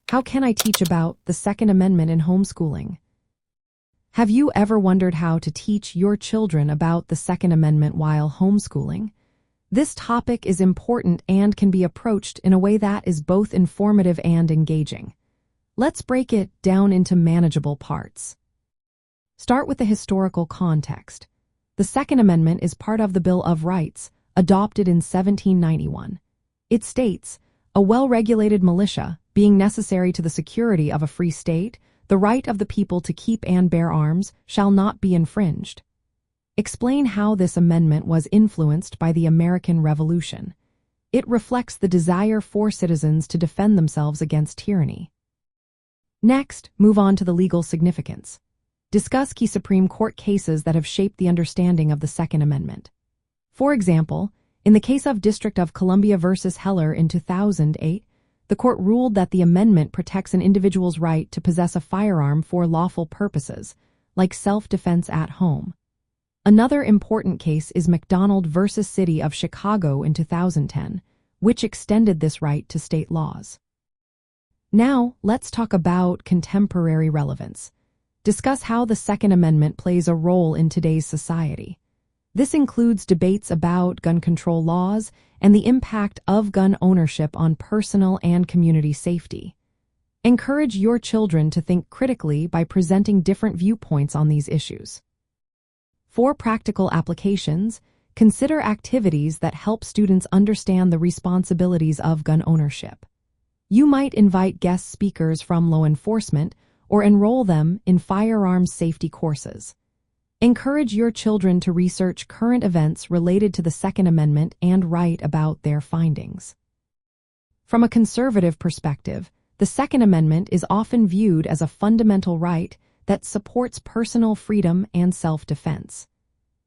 How can I teach about the Second Amendment in homeschooling? Have you ever wondered how to teach your children about the Second Amendment while homeschooling? This topic is important and can be approached in a way that is both informative and engaging. Let's break it down into manageable parts. Start with the historical context. The Second Amendment is part of the Bill of Rights, adopted in 1791. It states, "A well-regulated militia, being necessary to the security of a free state, the right of the people to keep and bear arms shall not be infringed." Explain how this amendment was influenced by the American Revolution. It reflects the desire for citizens to defend themselves against tyranny. Next, move on to the legal significance. Discuss key Supreme Court cases that have shaped the understanding of the Second Amendment. For example, in the case of District of Columbia versus Heller in 2008, the court ruled that the amendment protects an individual's right to possess a firearm for lawful purposes, like self-defense at home. Another important case is McDonald versus City of Chicago in 2010, which extended this right to state laws. Now, let's talk about contemporary relevance. Discuss how the Second Amendment plays a role in today's society. This includes debates about gun control laws and the impact of gun ownership on personal and community safety. Encourage your children to think critically by presenting different viewpoints on these issues. For practical applications, consider activities that help students understand the responsibilities of gun ownership. You might invite guest speakers from law enforcement or enroll them in firearms safety courses. Encourage your children to research current events related to the Second Amendment and write about their findings. From a conservative perspective, the Second Amendment is often viewed as a fundamental right that supports personal freedom and self-defense.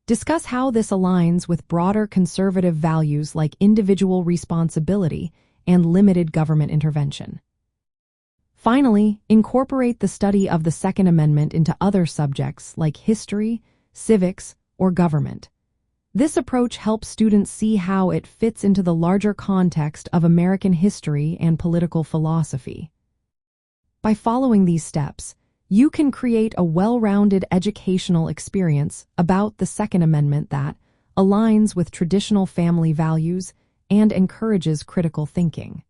Discuss how this aligns with broader conservative values like individual responsibility and limited government intervention. Finally, incorporate the study of the Second Amendment into other subjects like history, civics, or government. This approach helps students see how it fits into the larger context of American history and political philosophy. By following these steps, you can create a well-rounded educational experience about the Second Amendment that aligns with traditional family values and encourages critical thinking.